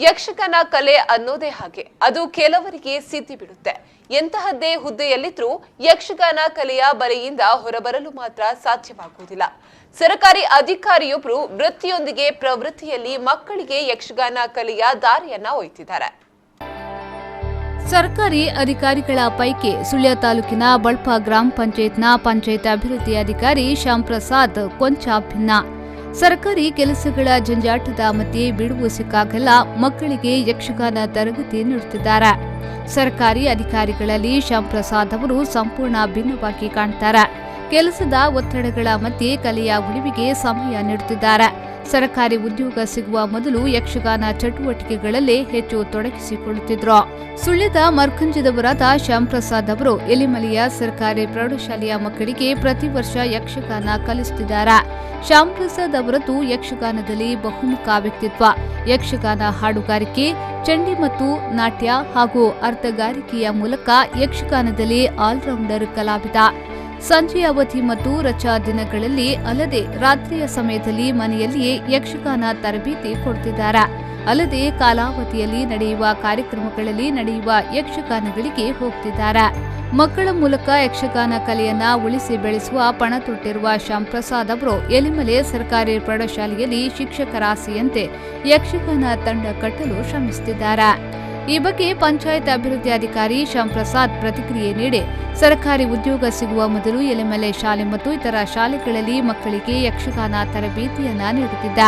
ಯಕ್ಷಗಾನ ಕಲೆ ಅನ್ನೋದೇ ಹಾಗೆ, ಅದು ಕೆಲವರಿಗೆ ಸಿದ್ಧಿ ಬಿಡುತ್ತೆ. ಎಂತಹದ್ದೇ ಹುದ್ದೆಯಲ್ಲಿದ್ರೂ ಯಕ್ಷಗಾನ ಕಲೆಯ ಬಲೆಯಿಂದ ಹೊರಬರಲು ಮಾತ್ರ ಸಾಧ್ಯವಾಗುವುದಿಲ್ಲ. ಸರ್ಕಾರಿ ಅಧಿಕಾರಿಯೊಬ್ಬರು ವೃತ್ತಿಯೊಂದಿಗೆ ಪ್ರವೃತ್ತಿಯಲ್ಲಿ ಮಕ್ಕಳಿಗೆ ಯಕ್ಷಗಾನ ಕಲೆಯ ದಾರಿಯನ್ನ ಒಯ್ತಿದ್ದಾರೆ. ಸರ್ಕಾರಿ ಅಧಿಕಾರಿಗಳ ಪೈಕಿ ಸುಳ್ಯ ತಾಲೂಕಿನ ಬಳ್ಪ ಗ್ರಾಮ ಪಂಚಾಯತ್ನ ಪಂಚಾಯತ್ ಅಭಿವೃದ್ಧಿ ಅಧಿಕಾರಿ ಶ್ಯಾಮ್ ಪ್ರಸಾದ್ ಕೊಂಚ ಭಿನ್ನ. ಸರ್ಕಾರಿ ಕೆಲಸಗಳ ಜಂಜಾಟದ ಮಧ್ಯೆ ಬಿಡುವು ಸಿಕ್ಕಾಗೆಲ್ಲ ಮಕ್ಕಳಿಗೆ ಯಕ್ಷಗಾನ ತರಗತಿ ನೀಡುತ್ತಿದ್ದಾರೆ. ಸರ್ಕಾರಿ ಅಧಿಕಾರಿಗಳಲ್ಲಿ ಶ್ಯಾಮ್ ಪ್ರಸಾದ್ ಅವರು ಸಂಪೂರ್ಣ ಭಿನ್ನವಾಗಿ ಕಾಣ್ತಾರೆ. ಕೆಲಸದ ಒತ್ತಡಗಳ ಮಧ್ಯೆ ಕಲೆಯ ಉಳಿವಿಗೆ ಸಮಯ ನೀಡುತ್ತಿದ್ದಾರೆ. ಸರ್ಕಾರಿ ಉದ್ಯೋಗ ಸಿಗುವ ಮೊದಲು ಯಕ್ಷಗಾನ ಚಟುವಟಿಕೆಗಳಲ್ಲೇ ಹೆಚ್ಚು ತೊಡಗಿಸಿಕೊಳ್ಳುತ್ತಿದ್ರು. ಸುಳ್ಯದ ಮರ್ಕಂಜದವರಾದ ಶ್ಯಾಮ್ ಪ್ರಸಾದ್ ಅವರು ಎಲಿಮಲೆಯ ಸರ್ಕಾರಿ ಪ್ರೌಢಶಾಲೆಯ ಮಕ್ಕಳಿಗೆ ಪ್ರತಿ ವರ್ಷ ಯಕ್ಷಗಾನ ಕಲಿಸುತ್ತಿದ್ದಾರೆ. ಶ್ಯಾಮ್ ಪ್ರಸಾದ್ ಅವರದ್ದು ಯಕ್ಷಗಾನದಲ್ಲಿ ಬಹುಮುಖ ವ್ಯಕ್ತಿತ್ವ. ಯಕ್ಷಗಾನ ಹಾಡುಗಾರಿಕೆ, ಚಂಡಿ ಮತ್ತು ನಾಟ್ಯ ಹಾಗೂ ಅರ್ಥಗಾರಿಕೆಯ ಮೂಲಕ ಯಕ್ಷಗಾನದಲ್ಲಿ ಆಲ್ರೌಂಡರ್ ಕಲಾವಿದ. ಸಂಜೆಯ ಅವಧಿ ಮತ್ತು ರಜಾ ದಿನಗಳಲ್ಲಿ ಅಲ್ಲದೆ ರಾತ್ರಿಯ ಸಮಯದಲ್ಲಿ ಮನೆಯಲ್ಲಿಯೇ ಯಕ್ಷಗಾನ ತರಬೇತಿ ಕೊಡುತ್ತಿದ್ದಾರೆ. ಅಲ್ಲದೆ ಕಾಲಾವಧಿಯಲ್ಲಿ ನಡೆಯುವ ಕಾರ್ಯಕ್ರಮಗಳಲ್ಲಿ ನಡೆಯುವ ಯಕ್ಷಗಾನಗಳಿಗೆ ಹೋಗ್ತಿದ್ದಾರೆ. ಮಕ್ಕಳ ಮೂಲಕ ಯಕ್ಷಗಾನ ಕಲೆಯನ್ನ ಉಳಿಸಿ ಬೆಳೆಸುವ ಪಣ ತೊಟ್ಟಿರುವ ಶ್ಯಾಮ್ ಪ್ರಸಾದ್ ಅವರು ಎಲಿಮಲೆ ಸರ್ಕಾರಿ ಪ್ರೌಢಶಾಲೆಯಲ್ಲಿ ಶಿಕ್ಷಕರಾಸೆಯಂತೆ ಯಕ್ಷಗಾನ ತಂಡ ಕಟ್ಟಲು ಶ್ರಮಿಸುತ್ತಿದ್ದಾರೆ. ಈ ಬಗ್ಗೆ ಪಂಚಾಯತ್ ಅಭಿವೃದ್ಧಿ ಅಧಿಕಾರಿ ಶ್ಯಾಮ್ ಪ್ರಸಾದ್ ಪ್ರತಿಕ್ರಿಯೆ ನೀಡಿ, ಸರ್ಕಾರಿ ಉದ್ಯೋಗ ಸಿಗುವ ಮೊದಲು ಎಲೆಮಲೆ ಶಾಲೆ ಮತ್ತು ಇತರ ಶಾಲೆಗಳಲ್ಲಿ ಮಕ್ಕಳಿಗೆ ಯಕ್ಷಗಾನ ತರಬೇತಿಯನ್ನ ನೀಡುತ್ತಿದ್ದ.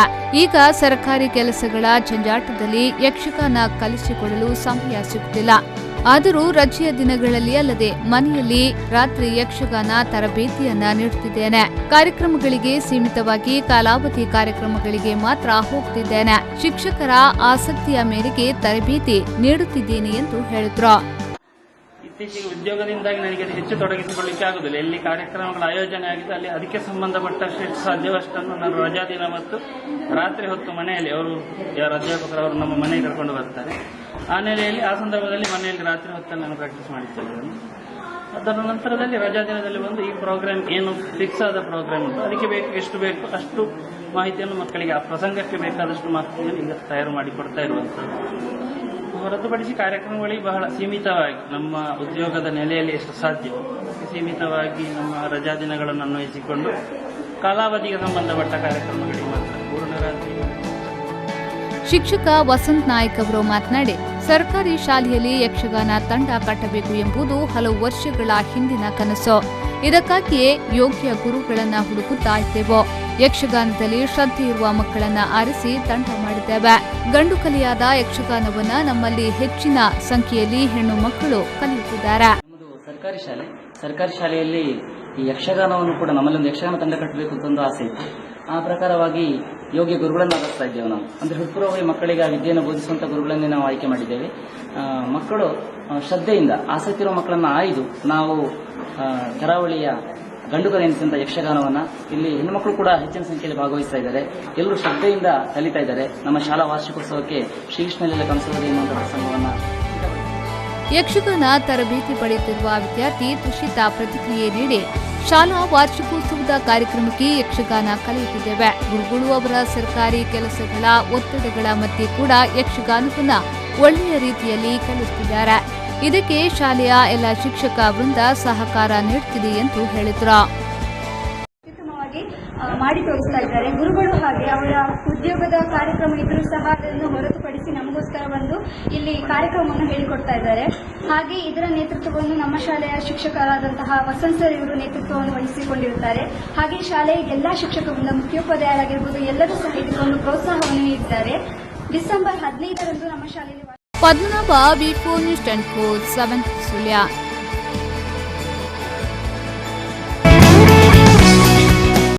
ಈಗ ಸರ್ಕಾರಿ ಕೆಲಸಗಳ ಜಂಜಾಟದಲ್ಲಿ ಯಕ್ಷಗಾನ ಕಲಿಸಿಕೊಡಲು ಸಮಯ ಸಿಗುತ್ತಿಲ್ಲ. ಆದರೂ ರಜೆಯ ದಿನಗಳಲ್ಲಿ ಅಲ್ಲದೆ ಮನೆಯಲ್ಲಿ ರಾತ್ರಿ ಯಕ್ಷಗಾನ ತರಬೇತಿಯನ್ನ ನೀಡುತ್ತಿದ್ದೇನೆ. ಕಾರ್ಯಕ್ರಮಗಳಿಗೆ ಸೀಮಿತವಾಗಿ ಕಾಲಾವಧಿ ಕಾರ್ಯಕ್ರಮಗಳಿಗೆ ಮಾತ್ರ ಹೋಗ್ತಿದ್ದೇನೆ. ಶಿಕ್ಷಕರ ಆಸಕ್ತಿಯ ಮೇರೆಗೆ ತರಬೇತಿ ನೀಡುತ್ತಿದ್ದೇನೆ ಎಂದು ಹೇಳಿದ್ರು. ಇತ್ತೀಚೆಗೆ ಉದ್ಯೋಗದಿಂದಾಗಿ ನನಗೆ ಹೆಚ್ಚು ತೊಡಗಿಸಿಕೊಳ್ಳಿಕ್ಕೆ ಆಗುವುದಿಲ್ಲ. ಎಲ್ಲಿ ಕಾರ್ಯಕ್ರಮಗಳ ಆಯೋಜನೆ ಆಗಿದೆ ಅಲ್ಲಿ ಅದಕ್ಕೆ ಸಂಬಂಧಪಟ್ಟಷ್ಟು ಎಷ್ಟು ಸಾಧ್ಯವಷ್ಟನ್ನು ನಾನು ರಜಾ ದಿನ ಮತ್ತು ರಾತ್ರಿ ಹೊತ್ತು ಮನೆಯಲ್ಲಿ ಅವರು ಅಧ್ಯಾಪಕರು ಅವರು ನಮ್ಮ ಮನೆಗೆ ಕರ್ಕೊಂಡು ಬರ್ತಾರೆ. ಆ ನೆಲೆಯಲ್ಲಿ ಆ ಸಂದರ್ಭದಲ್ಲಿ ಮನೆಯಲ್ಲಿ ರಾತ್ರಿ ಹೊತ್ತಲ್ಲಿ ನಾನು ಪ್ರಾಕ್ಟೀಸ್ ಮಾಡಿದ್ದೇನೆ. ಅದರ ನಂತರದಲ್ಲಿ ರಜಾ ದಿನದಲ್ಲಿ ಬಂದು ಈ ಪ್ರೋಗ್ರಾಮ್ ಏನು ಫಿಕ್ಸ್ ಆದ ಪ್ರೋಗ್ರಾಮ್ ಉಂಟು ಅದಕ್ಕೆ ಎಷ್ಟು ಬೇಕು ಅಷ್ಟು ಮಾಹಿತಿಯನ್ನು ಮಕ್ಕಳಿಗೆ ಆ ಪ್ರಸಂಗಕ್ಕೆ ಬೇಕಾದಷ್ಟು ಮಾಹಿತಿಯನ್ನು ಈಗ ತಯಾರು ಮಾಡಿ ಕೊಡ್ತಾ ಇರುವಂಥದ್ದು. ಹೊರತುಪಡಿಸಿ ಕಾರ್ಯಕ್ರಮಗಳಿಗೆ ಬಹಳ ಸೀಮಿತವಾಗಿ ನಮ್ಮ ಉದ್ಯೋಗದ ನೆಲೆಯಲ್ಲಿ ಎಷ್ಟು ಸಾಧ್ಯ ಸೀಮಿತವಾಗಿ ನಮ್ಮ ರಜಾ ದಿನಗಳನ್ನು ಅನ್ವಯಿಸಿಕೊಂಡು ಕಾಲಾವಧಿಗೆ ಸಂಬಂಧಪಟ್ಟ ಕಾರ್ಯಕ್ರಮಗಳಿಗೆ ಮಾತ್ರ ಪೂರ್ಣರಾತ್ರಿ. ಶಿಕ್ಷಕ ವಸಂತ್ ನಾಯ್ಕ್ ಅವರು ಮಾತನಾಡಿ, ಸರ್ಕಾರಿ ಶಾಲೆಯಲ್ಲಿ ಯಕ್ಷಗಾನ ತಂಡ ಕಟ್ಟಬೇಕು ಎಂಬುದು ಹಲವು ವರ್ಷಗಳ ಹಿಂದಿನ ಕನಸು. ಇದಕ್ಕಾಗಿಯೇ ಯೋಗ್ಯ ಗುರುಗಳನ್ನ ಹುಡುಕುತ್ತಾ ಇದ್ದೆವು. ಯಕ್ಷಗಾನದಲ್ಲಿ ಶ್ರದ್ಧೆ ಇರುವ ಮಕ್ಕಳನ್ನ ಆರಿಸಿ ತಂಡ ಮಾಡಿದ್ದೇವೆ. ಗಂಡು ಕಲೆಯಾದ ಯಕ್ಷಗಾನವನ್ನ ನಮ್ಮಲ್ಲಿ ಹೆಚ್ಚಿನ ಸಂಖ್ಯೆಯಲ್ಲಿ ಹೆಣ್ಣು ಮಕ್ಕಳು ಕಲಿಯುತ್ತಿದ್ದಾರೆ. ಸರ್ಕಾರಿ ಶಾಲೆಯಲ್ಲಿ ಈ ಯಕ್ಷಗಾನವನ್ನು ಕೂಡ ನಮ್ಮಲ್ಲಿ ಒಂದು ಯಕ್ಷಗಾನ ತಂಡ ಕಟ್ಟಬೇಕು ಅಂತ ಒಂದು ಆಸೆ ಇತ್ತು. ಆ ಪ್ರಕಾರವಾಗಿ ಯೋಗ್ಯ ಗುರುಗಳನ್ನು ಆರಿಸ್ತಾ ಇದ್ದೇವೆ ನಾವು. ಅಂದರೆ ಹುಟ್ಟುಪೂರ್ವವಾಗಿ ಮಕ್ಕಳಿಗೆ ಆ ವಿದ್ಯೆಯನ್ನು ಬೋಧಿಸುವಂಥ ಗುರುಗಳನ್ನೇ ನಾವು ಆಯ್ಕೆ ಮಾಡಿದ್ದೇವೆ. ಮಕ್ಕಳು ಶ್ರದ್ಧೆಯಿಂದ ಆಸಕ್ತಿ ಇರುವ ಮಕ್ಕಳನ್ನು ಆಯ್ದು ನಾವು ಕರಾವಳಿಯ ಗಂಡುಕಲೆ ಎನಿಸಿದಂಥ ಯಕ್ಷಗಾನವನ್ನು ಇಲ್ಲಿ ಹೆಣ್ಣುಮಕ್ಕಳು ಕೂಡ ಹೆಚ್ಚಿನ ಸಂಖ್ಯೆಯಲ್ಲಿ ಭಾಗವಹಿಸ್ತಾ ಇದ್ದಾರೆ. ಎಲ್ಲರೂ ಶ್ರದ್ಧೆಯಿಂದ ಕಲಿತಾ ಇದ್ದಾರೆ. ನಮ್ಮ ಶಾಲಾ ವಾರ್ಷಿಕೋತ್ಸವಕ್ಕೆ ಶ್ರೀಕೃಷ್ಣಲೀಲ ಕಂಸವದಿ ಎನ್ನುವಂಥ ಪ್ರಸಂಗವನ್ನು ಯಕ್ಷಗಾನ ತರಬೇತಿ ಪಡೆಯುತ್ತಿರುವ ವಿದ್ಯಾರ್ಥಿ ತುಷಿತಾ ಪ್ರತಿಕ್ರಿಯೆ ನೀಡಿ, ಶಾಲಾ ವಾರ್ಷಿಕೋತ್ಸವದ ಕಾರ್ಯಕ್ರಮಕ್ಕೆ ಯಕ್ಷಗಾನ ಕಲಿಯುತ್ತಿದ್ದೇವೆ. ಗುರುಗಳು ಅವರ ಸರ್ಕಾರಿ ಕೆಲಸಗಳ ಒತ್ತಡಗಳ ಮಧ್ಯೆ ಕೂಡ ಯಕ್ಷಗಾನವನ್ನ ಒಳ್ಳೆಯ ರೀತಿಯಲ್ಲಿ ಕಲಿಸುತ್ತಿದ್ದಾರೆ. ಇದಕ್ಕೆ ಶಾಲೆಯ ಎಲ್ಲ ಶಿಕ್ಷಕ ವೃಂದ ಸಹಕಾರ ನೀಡುತ್ತಿದೆ ಎಂದು ಹೇಳಿದರು. ಅತ್ಯುತ್ತಮವಾಗಿ ಮಾಡಿ ತೋರಿಸ್ತಾ ಇದ್ದಾರೆ ಗುರುಗಳು. ಹಾಗೆ ಅವರ ಉದ್ಯೋಗದ ಕಾರ್ಯಕ್ರಮ ಇದ್ರೂ ಸಹ ಅದನ್ನು ಹೊರತುಪಡಿಸಿ ನಮಗೋಸ್ಕರ ಬಂದು ಇಲ್ಲಿ ಕಾರ್ಯಕ್ರಮವನ್ನು ಹೇಳಿಕೊಡ್ತಾ ಇದ್ದಾರೆ. ಹಾಗೆ ಇದರ ನೇತೃತ್ವವನ್ನು ನಮ್ಮ ಶಾಲೆಯ ಶಿಕ್ಷಕರಾದಂತಹ ವಸಂತ್ ಸರ್ ಇವರು ನೇತೃತ್ವವನ್ನು ವಹಿಸಿಕೊಂಡಿರುತ್ತಾರೆ. ಹಾಗೆ ಶಾಲೆಯ ಎಲ್ಲಾ ಶಿಕ್ಷಕರಿಂದ ಮುಖ್ಯೋಪಾಧ್ಯಾಯರಾಗಿರ್ಬೋದು ಎಲ್ಲರೂ ಸಹ ಇದಕ್ಕೊಂದು ಪ್ರೋತ್ಸಾಹವನ್ನು ನೀಡಿದ್ದಾರೆ. ಡಿಸೆಂಬರ್ 15ರಂದು ನಮ್ಮ ಶಾಲೆಯಲ್ಲಿ ಪದ್ಮನಾಭ B4 News 10 7 ಸುಳ್ಯ.